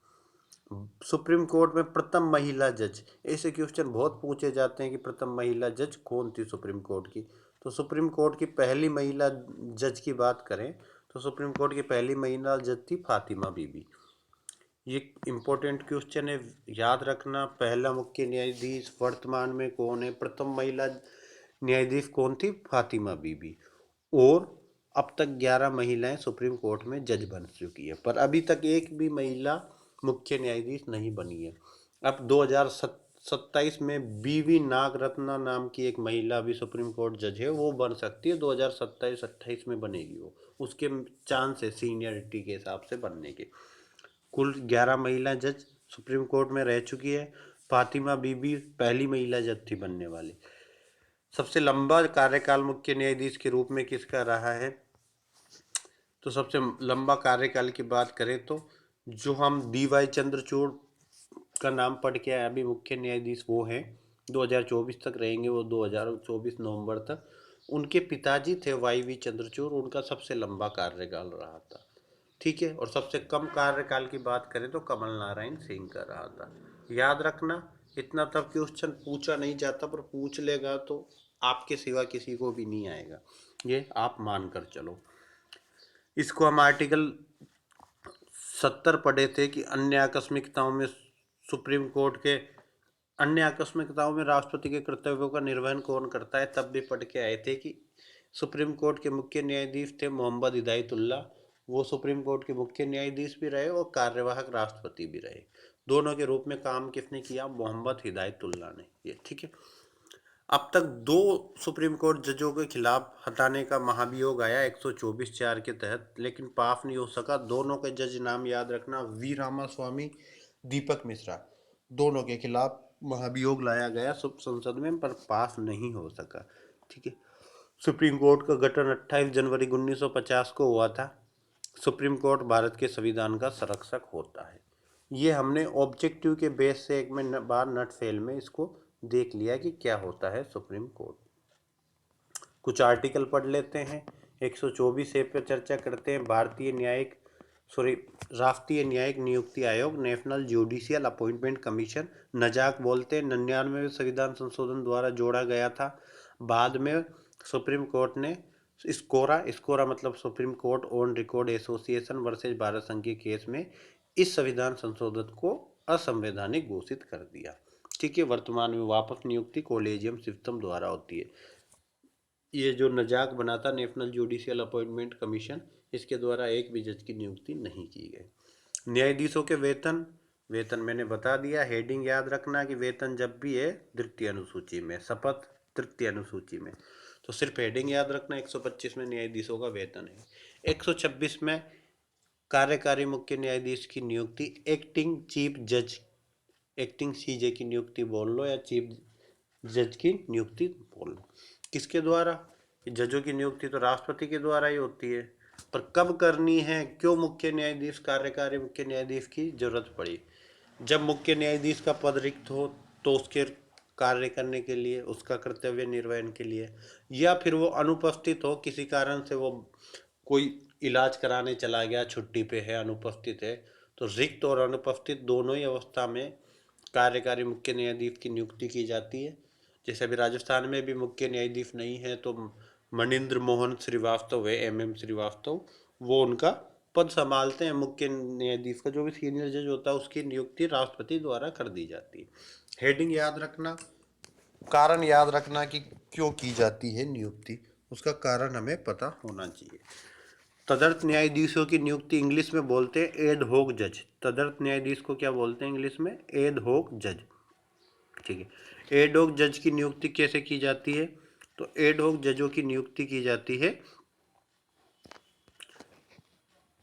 सुप्रीम कोर्ट में प्रथम महिला जज, ऐसे क्वेश्चन बहुत पूछे जाते हैं कि प्रथम महिला जज कौन थी सुप्रीम कोर्ट की। तो सुप्रीम कोर्ट की पहली महिला जज की बात करें तो सुप्रीम कोर्ट की पहली महिला जज थी फातिमा बीबी। ये इम्पोर्टेंट क्वेश्चन है, याद रखना। पहला मुख्य न्यायाधीश वर्तमान में कौन है? प्रथम महिला न्यायाधीश कौन थी? फातिमा बीबी। और अब तक 11 महिलाएं सुप्रीम कोर्ट में जज बन चुकी है, पर अभी तक एक भी महिला मुख्य न्यायाधीश नहीं बनी है। अब 2027 में बीवी नागरत्ना नाम की एक महिला भी सुप्रीम कोर्ट जज है, वो बन सकती है। 2027-28 में बनेगी वो, उसके चांस है सीनियरिटी के हिसाब से बनने के। कुल 11 महिला जज सुप्रीम कोर्ट में रह चुकी है। फातिमा बीबी पहली महिला जज थी बनने वाली। सबसे लंबा कार्यकाल मुख्य न्यायाधीश के रूप में किसका रहा है? तो सबसे लंबा कार्यकाल की बात करें तो जो हम DY चंद्रचूड़ का नाम पढ़ के आए अभी मुख्य न्यायाधीश, वो हैं 2024 तक रहेंगे, वो 2024 नवंबर तक। उनके पिताजी थे YV चंद्रचूड़, उनका सबसे लंबा कार्यकाल रहा था। ठीक है। और सबसे कम कार्यकाल की बात करें तो कमल नारायण सिंह का रहा था। याद रखना, इतना तब क्वेश्चन पूछा नहीं जाता, पर पूछ लेगा तो आपके सिवा किसी को भी नहीं आएगा, ये आप मान कर चलो। इसको हम आर्टिकल 70 पढ़े थे कि अन्य आकस्मिकताओं में सुप्रीम कोर्ट के अन्य आकस्मिकताओं में राष्ट्रपति के कर्तव्यों का निर्वहन कौन करता है, तब भी पढ़ के आए थे कि सुप्रीम कोर्ट के मुख्य न्यायाधीश थे मोहम्मद हिदायतुल्ला। वो सुप्रीम कोर्ट के मुख्य न्यायाधीश भी रहे और कार्यवाहक राष्ट्रपति भी रहे। दोनों के रूप में काम किसने किया? मोहम्मद हिदायतुल्ला ने। ये ठीक है। अब तक 2 सुप्रीम कोर्ट जजों के खिलाफ हटाने का महाभियोग आया 124(4) के तहत, लेकिन पास नहीं हो सका। दोनों के जज नाम याद रखना, वी रामास्वामी, दीपक मिश्रा। दोनों के खिलाफ महाभियोग लाया गया संसद में, पर पास नहीं हो सका। ठीक है। सुप्रीम कोर्ट का गठन 28 जनवरी 1950 को हुआ था। सुप्रीम कोर्ट भारत के संविधान का संरक्षक होता है। ये हमने ऑब्जेक्टिव के बेस से एक में बार नट फेल में इसको देख लिया कि क्या होता है सुप्रीम कोर्ट। कुछ आर्टिकल पढ़ लेते हैं। 124 ए पर चर्चा करते हैं। राष्ट्रीय न्यायिक नियुक्ति आयोग, नेशनल जुडिशियल अपॉइंटमेंट कमीशन, नजाक बोलते हैं, 99वें संविधान संशोधन द्वारा जोड़ा गया था। बाद में सुप्रीम कोर्ट ने स्कोरा मतलब supreme court on record association versus Bharat संघ के केस में इस संविधान संशोधन को असंवैधानिक घोषित कर दिया। ठीक है। वर्तमान में वापस नियुक्ति कॉलेजियम सिस्टम द्वारा होती है। ये जो नजाक बना था नेशनल जुडिशियल अपॉइंटमेंट कमीशन, इसके द्वारा एक भी जज की नियुक्ति नहीं की गई। न्यायाधीशों के वेतन, वेतन मैंने बता दिया। हेडिंग याद रखना कि वेतन जब भी है तृतीय अनुसूची में, शपथ तृतीय अनुसूची में, तो सिर्फ हेडिंग याद रखना। 125 में न्यायाधीशों का वेतन है। 126 में कार्यकारी मुख्य न्यायाधीश की नियुक्ति, एक्टिंग चीफ जज, एक्टिंग CJ की नियुक्ति बोल लो या चीफ जज की नियुक्ति बोल लो। किसके द्वारा? जजों की नियुक्ति तो राष्ट्रपति के द्वारा ही होती है, पर कब करनी है, क्यों मुख्य न्यायाधीश, कार्यकारी मुख्य न्यायाधीश की जरूरत पड़ी? जब मुख्य न्यायाधीश का पद रिक्त हो तो उसके कार्य करने के लिए, उसका कर्तव्य निर्वहन के लिए, या फिर वो अनुपस्थित हो किसी कारण से, वो कोई इलाज कराने चला गया, छुट्टी पे है, अनुपस्थित है, तो रिक्त और अनुपस्थित दोनों ही अवस्था में कार्यकारी मुख्य न्यायाधीश की नियुक्ति की जाती है। जैसे अभी राजस्थान में भी मुख्य न्यायाधीश नहीं है, तो मनिंद्र मोहन श्रीवास्तव है, MM श्रीवास्तव, वो उनका पद संभालते हैं। मुख्य न्यायाधीश का जो भी सीनियर जज होता है उसकी नियुक्ति राष्ट्रपति द्वारा कर दी जाती है। हेडिंग याद रखना, कारण याद रखना कि क्यों की जाती है नियुक्ति, उसका कारण हमें पता होना चाहिए। तदर्थ न्यायाधीशों की नियुक्ति इंग्लिश में बोलते हैं एड होक जज। तदर्थ न्यायाधीश को क्या बोलते हैं इंग्लिश में? एड होक जज। ठीक है। एड होक जज की नियुक्ति कैसे की जाती है? तो एड होक जजों की नियुक्ति की जाती है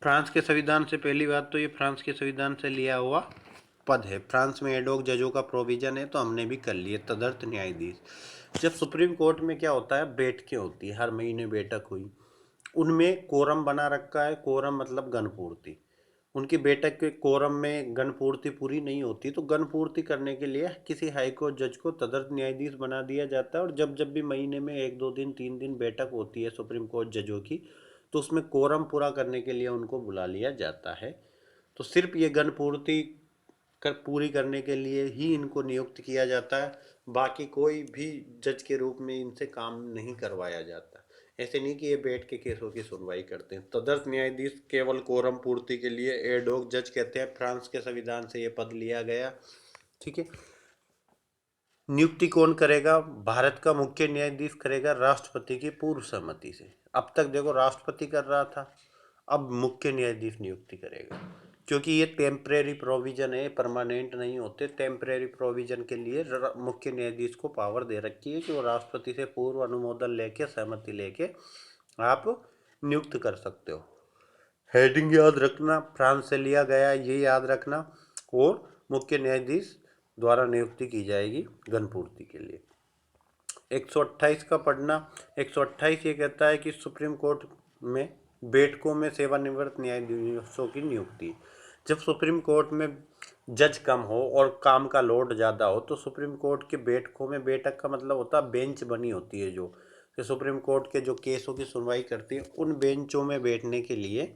फ्रांस के संविधान से। पहली बात तो ये फ्रांस के संविधान से लिया हुआ पद है। फ्रांस में एड होक जजों का प्रोविजन है, तो हमने भी कर लिए तदर्थ न्यायाधीश। जब सुप्रीम कोर्ट में क्या होता है, बैठकें होती है, हर महीने बैठक हुई, उनमें कोरम बना रखा है। कोरम मतलब गणपूर्ति। उनकी बैठक के कोरम में गण पूर्ति पूरी नहीं होती तो गण पूर्ति करने के लिए किसी हाईकोर्ट जज को तदर्थ न्यायाधीश बना दिया जाता है। और जब जब भी महीने में 1 2 दिन 3 दिन बैठक होती है सुप्रीम कोर्ट जजों की, तो उसमें कोरम पूरा करने के लिए उनको बुला लिया जाता है। तो सिर्फ ये गण पूर्ति पूरी करने के लिए ही इनको नियुक्त किया जाता है, बाकी कोई भी जज के रूप में इनसे काम नहीं करवाया जाता। ऐसे नहीं कि ये बैठ के केसों की सुनवाई करते हैं। तदर्थ न्यायाधीश केवल कोरम पूर्ति के लिए एडोक जज कहते हैं। फ्रांस के संविधान से ये पद लिया गया। ठीक है। नियुक्ति कौन करेगा? भारत का मुख्य न्यायाधीश करेगा राष्ट्रपति की पूर्व सहमति से। अब तक देखो राष्ट्रपति कर रहा था, अब मुख्य न्यायाधीश नियुक्ति करेगा। क्योंकि ये टेम्परेरी प्रोविजन है, परमानेंट नहीं होते। टेम्परेरी प्रोविजन के लिए मुख्य न्यायाधीश को पावर दे रखी है कि वो राष्ट्रपति से पूर्व अनुमोदन लेके, सहमति लेके आप नियुक्त कर सकते हो। हेडिंग याद रखना, फ्रांस से लिया गया, ये याद रखना। और मुख्य न्यायाधीश द्वारा नियुक्ति की जाएगी गणपूर्ति के लिए। 128 का पढ़ना। 128 ये कहता है कि सुप्रीम कोर्ट में बैठकों में सेवानिवृत्त न्यायाधीशों की नियुक्ति। जब सुप्रीम कोर्ट में जज कम हो और काम का लोड ज़्यादा हो तो सुप्रीम कोर्ट के बैठकों में, बैठक का मतलब होता है बेंच बनी होती है जो कि सुप्रीम कोर्ट के जो केसों की सुनवाई करती है, उन बेंचों में बैठने के लिए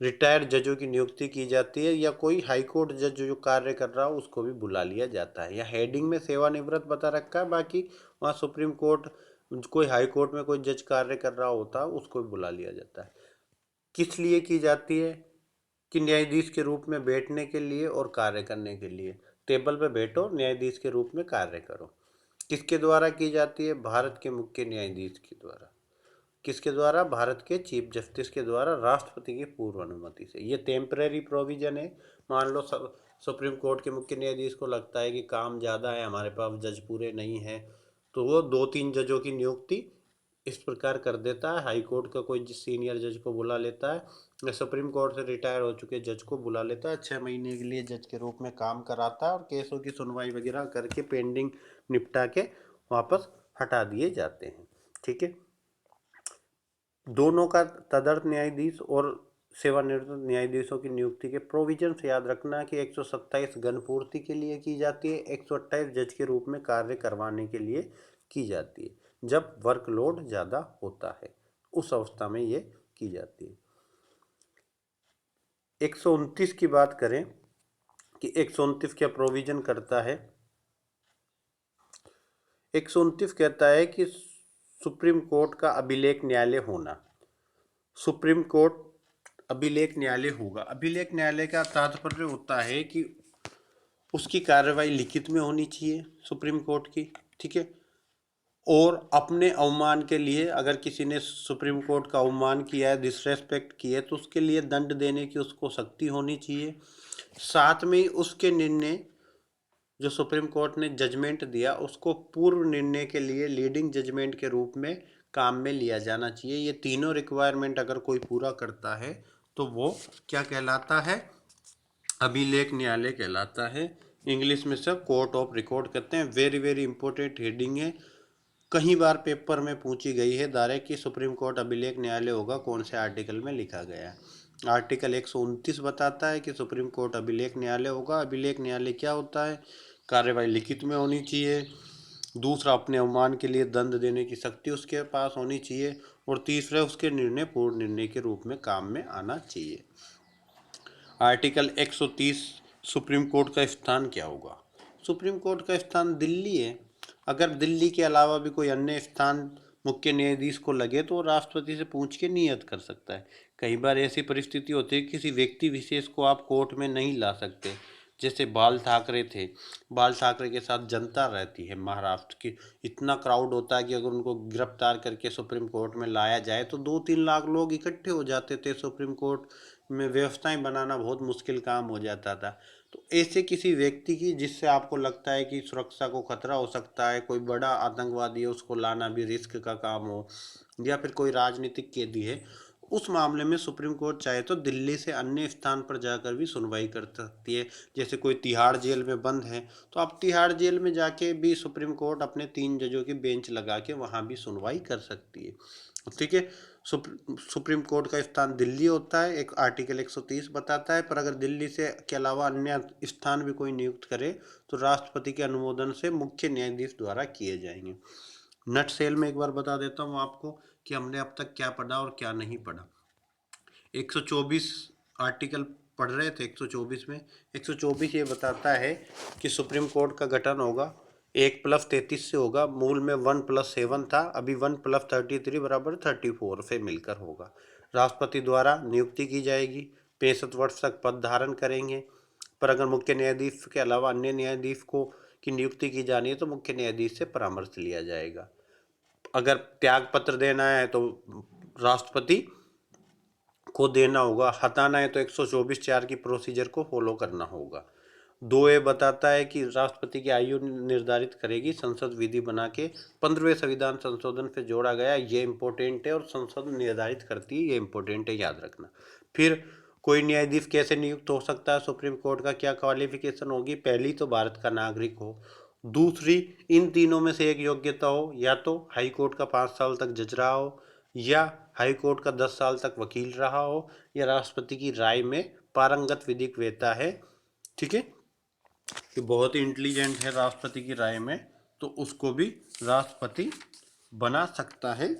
रिटायर्ड जजों की नियुक्ति की जाती है, या कोई हाई कोर्ट जज जो कार्य कर रहा हो उसको भी बुला लिया जाता है। या हेडिंग में सेवानिवृत्त बता रखा है, बाकी वहाँ सुप्रीम कोर्ट, कोई हाई कोर्ट में कोई जज कार्य कर रहा होता है उसको भी बुला लिया जाता है। किस लिए की जाती है? कि न्यायाधीश के रूप में बैठने के लिए और कार्य करने के लिए। टेबल पे बैठो, न्यायाधीश के रूप में कार्य करो। किसके द्वारा की जाती है? भारत के मुख्य न्यायाधीश के द्वारा। किसके द्वारा? भारत के चीफ जस्टिस के द्वारा, राष्ट्रपति की पूर्व अनुमति से। ये टेम्परेरी प्रोविजन है। मान लो सुप्रीम कोर्ट के मुख्य न्यायाधीश को लगता है कि काम ज़्यादा है, हमारे पास जज पूरे नहीं है, तो वो 2 3 जजों की नियुक्ति इस प्रकार कर देता है। हाई कोर्ट का कोई सीनियर जज को बुला लेता है, या सुप्रीम कोर्ट से रिटायर हो चुके जज को बुला लेता है। 6 महीने के लिए जज के रूप में काम कराता है और केसों की सुनवाई वगैरह करके पेंडिंग निपटा के वापस हटा दिए जाते हैं। ठीक है। दोनों का, तदर्थ न्यायाधीश और सेवानिवृत्त न्यायाधीशों की नियुक्ति के प्रोविजन से याद रखना कि 127 गणपूर्ति के लिए की जाती है, 128 जज के रूप में कार्य करवाने के लिए की जाती है। जब वर्कलोड ज़्यादा होता है उस अवस्था में ये की जाती है। 129 की बात करें कि 129 क्या प्रोविजन करता है। 129 कहता है कि सुप्रीम कोर्ट का अभिलेख न्यायालय होना। सुप्रीम कोर्ट अभिलेख न्यायालय होगा। अभिलेख न्यायालय का तात्पर्य होता है कि उसकी कार्रवाई लिखित में होनी चाहिए सुप्रीम कोर्ट की। ठीक है। और अपने अवमान के लिए, अगर किसी ने सुप्रीम कोर्ट का अवमान किया है, डिसरेस्पेक्ट की है, तो उसके लिए दंड देने की उसको शक्ति होनी चाहिए। साथ में उसके निर्णय, जो सुप्रीम कोर्ट ने जजमेंट दिया, उसको पूर्व निर्णय के लिए लीडिंग जजमेंट के रूप में काम में लिया जाना चाहिए। ये तीनों रिक्वायरमेंट अगर कोई पूरा करता है तो वो क्या कहलाता है? अभिलेख न्यायालय कहलाता है। इंग्लिश में सब कोर्ट ऑफ रिकॉर्ड कहते हैं। वेरी वेरी इंपॉर्टेंट हेडिंग है, कई बार पेपर में पूछी गई है डायरेक्ट कि सुप्रीम कोर्ट अभिलेख न्यायालय होगा, कौन से आर्टिकल में लिखा गया है। आर्टिकल 129 बताता है कि सुप्रीम कोर्ट अभिलेख न्यायालय होगा। अभिलेख न्यायालय क्या होता है? कार्यवाही लिखित में होनी चाहिए। दूसरा, अपने अवमान के लिए दंड देने की शक्ति उसके पास होनी चाहिए। और तीसरा, उसके निर्णय पूर्ण निर्णय के रूप में काम में आना चाहिए। आर्टिकल 130, सुप्रीम कोर्ट का स्थान क्या होगा? सुप्रीम कोर्ट का स्थान दिल्ली है। अगर दिल्ली के अलावा भी कोई अन्य स्थान मुख्य न्यायाधीश को लगे तो वो राष्ट्रपति से पूछ के नियत कर सकता है। कई बार ऐसी परिस्थिति होती है कि किसी व्यक्ति विशेष को आप कोर्ट में नहीं ला सकते। जैसे बाल ठाकरे थे, बाल ठाकरे के साथ जनता रहती है महाराष्ट्र की, इतना क्राउड होता है कि अगर उनको गिरफ्तार करके सुप्रीम कोर्ट में लाया जाए तो 2 3 लाख लोग इकट्ठे हो जाते थे। सुप्रीम कोर्ट में व्यवस्थाएं बनाना बहुत मुश्किल काम हो जाता था। तो ऐसे किसी व्यक्ति की जिससे आपको लगता है कि सुरक्षा को खतरा हो सकता है, कोई बड़ा आतंकवादी है, उसको लाना भी रिस्क का काम हो, या फिर कोई राजनीतिक कैदी है, उस मामले में सुप्रीम कोर्ट चाहे तो दिल्ली से अन्य स्थान पर जाकर भी सुनवाई कर सकती है। जैसे कोई तिहाड़ जेल में बंद है तो आप तिहाड़ जेल में जाके भी सुप्रीम कोर्ट अपने 3 जजों की बेंच लगा के वहाँ भी सुनवाई कर सकती है। ठीक है। सुप्रीम कोर्ट का स्थान दिल्ली होता है, एक आर्टिकल 130 बताता है। पर अगर दिल्ली से के अलावा अन्य स्थान भी कोई नियुक्त करे तो राष्ट्रपति के अनुमोदन से मुख्य न्यायाधीश द्वारा किए जाएंगे। नट सेल में एक बार बता देता हूँ आपको कि हमने अब तक क्या पढ़ा और क्या नहीं पढ़ा। 124 आर्टिकल पढ़ रहे थे। 124 में 124 ये बताता है कि सुप्रीम कोर्ट का गठन होगा 1+33 से होगा। मूल में 1+7 था, अभी 1+33 बराबर 34 से मिलकर होगा। राष्ट्रपति द्वारा नियुक्ति की जाएगी, 65 वर्ष तक पद धारण करेंगे। पर अगर मुख्य न्यायाधीश के अलावा अन्य न्यायाधीश को की नियुक्ति की जानी है तो मुख्य न्यायाधीश से परामर्श लिया जाएगा। अगर त्याग पत्र देना है तो राष्ट्रपति को देना होगा, हटाना है तो 124(4) की प्रोसीजर को फॉलो करना होगा। 2A बताता है कि राष्ट्रपति की आयु निर्धारित करेगी संसद विधि बना के। 15वें संविधान संशोधन से जोड़ा गया, ये इंपॉर्टेंट है और संसद निर्धारित करती है, ये इंपॉर्टेंट है, याद रखना। फिर कोई न्यायाधीश कैसे नियुक्त हो सकता है, सुप्रीम कोर्ट का क्या क्वालिफिकेशन होगी। पहली तो भारत का नागरिक हो, दूसरी इन तीनों में से एक योग्यता हो, या तो हाई कोर्ट का 5 साल तक जज रहा हो, या हाई कोर्ट का 10 साल तक वकील रहा हो, या राष्ट्रपति की राय में पारंगत विधिक वेता है। ठीक है, कि बहुत ही इंटेलिजेंट है राष्ट्रपति की राय में, तो उसको भी राष्ट्रपति बना सकता है,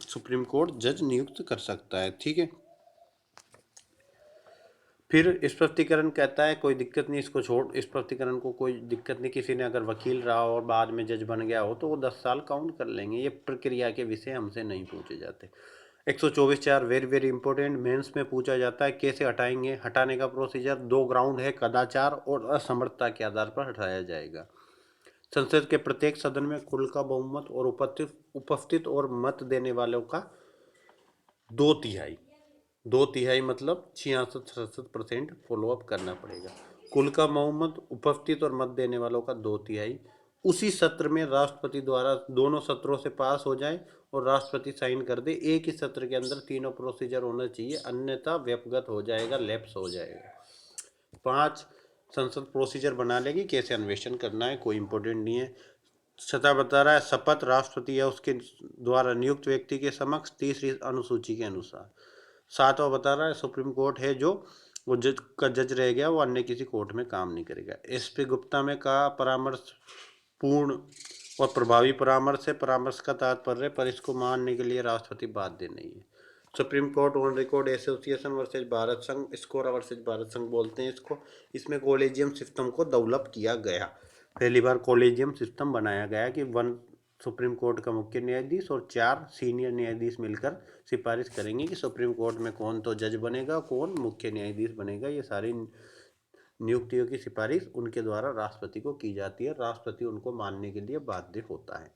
सुप्रीम कोर्ट जज नियुक्त कर सकता है। ठीक है, फिर स्पष्टीकरण कहता है कोई दिक्कत नहीं, इसको छोड़, स्पष्टीकरण को कोई दिक्कत नहीं। किसी ने अगर वकील रहा हो और बाद में जज बन गया हो तो वो 10 साल काउंट कर लेंगे। ये प्रक्रिया के विषय हमसे नहीं पूछे जाते। 124(4) वेरी वेरी इंपॉर्टेंट, मेंस में पूछा जाता है। कैसे हटाएंगे, हटाने का प्रोसीजर 2 ग्राउंड है, कदाचार और असमर्थता के आधार पर हटाया जाएगा। संसद के प्रत्येक सदन में कुल का बहुमत और उपस्थित और मत देने वालों का 2/3, 2/3 मतलब 66-67% फॉलोअप करना पड़ेगा। कुल का बहुमत, उपस्थित और मत देने वालों का 2/3 उसी सत्र में राष्ट्रपति द्वारा दोनों सत्रों से पास हो जाए और राष्ट्रपति साइन कर दे। एक ही सत्र के अंदर तीनों प्रोसीजर होना चाहिए, अन्यथा व्यपगत हो जाएगा, लैप्स हो जाएगा। 5 संसद प्रोसीजर बना लेगी कैसे अन्वेषण करना है, कोई इंपॉर्टेंट नहीं है। सता बता रहा है शपथ राष्ट्रपति या उसके द्वारा नियुक्त व्यक्ति के समक्ष, तीसरी अनुसूची के अनुसार। 7वां बता रहा है सुप्रीम कोर्ट है जो वो जज का जज रह गया, वो अन्य किसी कोर्ट में काम नहीं करेगा। SP गुप्ता में कहा परामर्श पूर्ण और प्रभावी परामर्श है। परामर्श का तात्पर्य पर इसको मानने के लिए राष्ट्रपति बाध्य नहीं है। Supreme court on record association versus Bharat संघ, स्कोरा वर्सेज भारत संघ बोलते हैं इसको। इसमें कॉलेजियम सिस्टम को डेवलप किया गया, पहली बार कॉलेजियम सिस्टम बनाया गया कि 1 सुप्रीम कोर्ट का मुख्य न्यायाधीश और 4 सीनियर न्यायाधीश मिलकर सिफारिश करेंगे कि सुप्रीम कोर्ट में कौन तो जज बनेगा, कौन मुख्य न्यायाधीश बनेगा। ये सारी नियुक्तियों की सिफारिश उनके द्वारा राष्ट्रपति को की जाती है, राष्ट्रपति उनको मानने के लिए बाध्य होता है।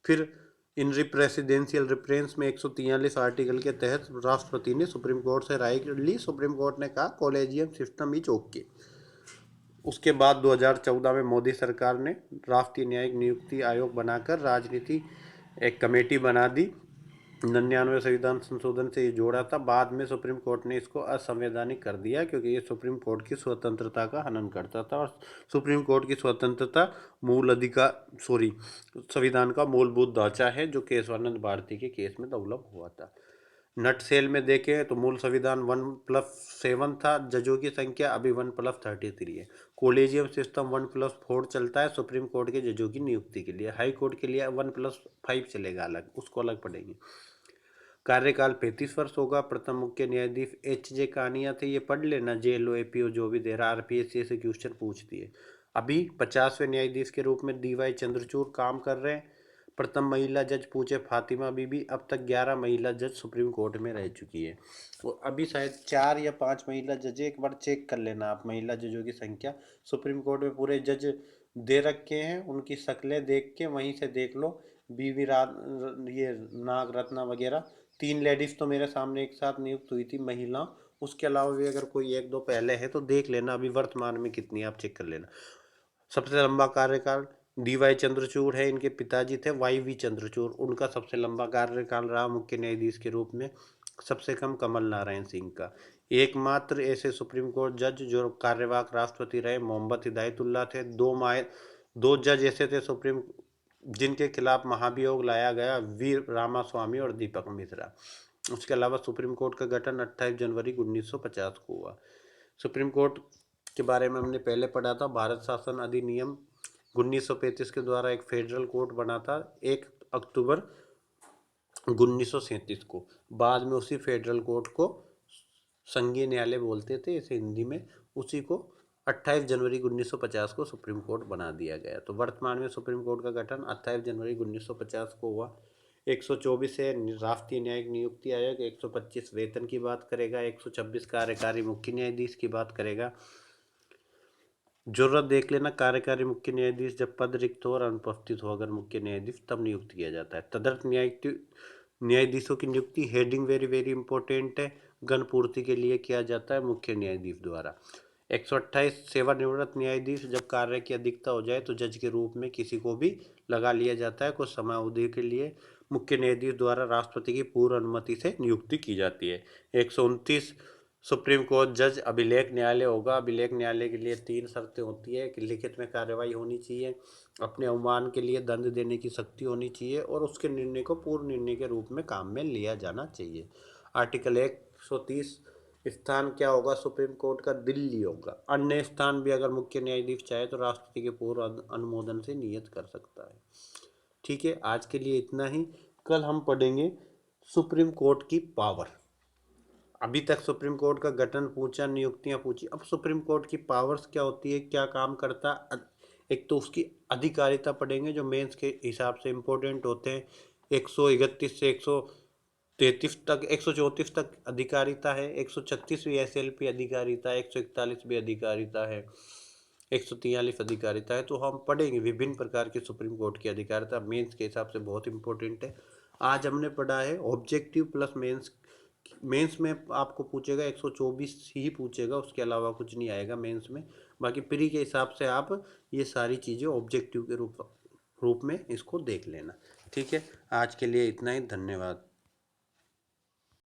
फिर इन प्रेसिडेंशियल रिफरेंस में 143 आर्टिकल के तहत राष्ट्रपति ने सुप्रीम कोर्ट से राय ली। सुप्रीम कोर्ट ने कहा कॉलेजियम सिस्टम इज ओके। उसके बाद 2014 में मोदी सरकार ने राष्ट्रीय न्यायिक नियुक्ति आयोग बनाकर राजनीति एक कमेटी बना दी। 99 संविधान संशोधन से ये जोड़ा था। बाद में सुप्रीम कोर्ट ने इसको असंवैधानिक कर दिया क्योंकि ये सुप्रीम कोर्ट की स्वतंत्रता का हनन करता था और सुप्रीम कोर्ट की स्वतंत्रता मूल अधिकार संविधान का मूलभूत ढांचा है जो केशवानंद भारती के केस में डेवलप हुआ था। नट सेल में देखें तो मूल संविधान 1+7 था, जजों की संख्या अभी 1+33 है। कोलेजियम सिस्टम 1+4 चलता है सुप्रीम कोर्ट के जजों की नियुक्ति के लिए। हाई कोर्ट के लिए 1+5 चलेगा, अलग, उसको अलग पढ़ेंगे। कार्यकाल 35 वर्ष होगा। प्रथम मुख्य न्यायाधीश HJ कानिया थे, ये पढ़ लेना, JLO APO जो भी दे रहा, RPSC से क्वेश्चन पूछती है। अभी 50वें न्यायाधीश के रूप में DY चंद्रचूड़ काम कर रहे हैं। प्रथम महिला जज पूछे फातिमा बीबी। अब तक 11 महिला जज सुप्रीम कोर्ट में रह चुकी है, तो अभी शायद 4 या 5 महिला जज, एक बार चेक कर लेना आप महिला जजों की संख्या। सुप्रीम कोर्ट में पूरे जज दे रखे हैं, उनकी शक्लें देख के वहीं से देख लो। बीवी ये नाग रत्ना वगैरह 3 लेडीज तो मेरे सामने एक साथ नियुक्त हुई थी महिला। उसके अलावा भी अगर कोई 1-2 पहले है तो देख लेना, अभी वर्तमान में कितनी आप चेक कर लेना। सबसे लंबा कार्यकाल DY चंद्रचूड़ है, इनके पिताजी थे YV चंद्रचूड़, उनका सबसे लंबा कार्यकाल रहा मुख्य न्यायाधीश के रूप में। सबसे कम कमल नारायण सिंह का। एकमात्र ऐसे सुप्रीम कोर्ट जज जो कार्यवाहक राष्ट्रपति रहे मोहम्मद हिदायतुल्लाह थे। 2 जज ऐसे थे सुप्रीम जिनके खिलाफ महाभियोग लाया गया, वी रामास्वामी और दीपक मिश्रा। उसके अलावा सुप्रीम कोर्ट का गठन 28 जनवरी 1950 को हुआ। सुप्रीम कोर्ट के बारे में हमने पहले पढ़ा था। भारत शासन अधिनियम 1935 के द्वारा एक फेडरल कोर्ट बना था 1 अक्टूबर 1937 को। बाद में उसी फेडरल कोर्ट को संघीय न्यायालय बोलते थे इसे हिंदी में, उसी को 28 जनवरी 1950 को सुप्रीम कोर्ट बना दिया गया। तो वर्तमान में सुप्रीम कोर्ट का गठन 28 जनवरी 1950 को हुआ। 124 है राष्ट्रीय न्यायिक नियुक्ति आयोग, 125 वेतन की बात करेगा, 126 कार्यकारी मुख्य न्यायाधीश की बात करेगा। जरूरत देख लेना, कार्यकारी मुख्य न्यायाधीश जब पद रिक्त हो और अनुपस्थित हो अगर मुख्य न्यायाधीश, तब नियुक्त किया जाता है। तदर्थ न्यायाधीशों की नियुक्ति, हेडिंग वेरी वेरी इंपॉर्टेंट है, गण पूर्ति के लिए किया जाता है मुख्य न्यायाधीश द्वारा। 128 सेवानिवृत्त न्यायाधीश, जब कार्य की अधिकता हो जाए तो जज के रूप में किसी को भी लगा लिया जाता है कुछ समय अवधि के लिए। मुख्य न्यायाधीश द्वारा राष्ट्रपति की पूर्व अनुमति से नियुक्ति की जाती है। 129 सुप्रीम कोर्ट जज अभिलेख न्यायालय होगा। अभिलेख न्यायालय के लिए 3 शर्तें होती है कि लिखित में कार्रवाई होनी चाहिए, अपने अवमान के लिए दंड देने की शक्ति होनी चाहिए और उसके निर्णय को पूर्व निर्णय के रूप में काम में लिया जाना चाहिए। आर्टिकल 130 स्थान क्या होगा सुप्रीम कोर्ट का? दिल्ली होगा। अन्य स्थान भी अगर मुख्य न्यायाधीश चाहे तो राष्ट्रपति के पूर्व अनुमोदन से नियत कर सकता है। ठीक है, आज के लिए इतना ही। कल हम पढ़ेंगे सुप्रीम कोर्ट की पावर। अभी तक सुप्रीम कोर्ट का गठन पूछा, नियुक्तियां पूछी, अब सुप्रीम कोर्ट की पावर्स क्या होती है, क्या काम करता। एक तो उसकी अधिकारिता पढ़ेंगे जो मेंस के हिसाब से इम्पोर्टेंट होते हैं। 131 से 133 तक, 134 तक अधिकारिता है, 136वीं SLP अधिकारिता है, 141 भी अधिकारिता है, 143 अधिकारिता है। तो हम पढ़ेंगे विभिन्न प्रकार के सुप्रीम कोर्ट की अधिकारिता, मेंस के हिसाब से बहुत इंपॉर्टेंट है। आज हमने पढ़ा है ऑब्जेक्टिव प्लस मेंस। मेंस में आपको पूछेगा 124 ही पूछेगा, उसके अलावा कुछ नहीं आएगा मेंस में। बाकी प्री के हिसाब से आप ये सारी चीज़ें ऑब्जेक्टिव के रूप में इसको देख लेना। ठीक है, आज के लिए इतना ही, धन्यवाद।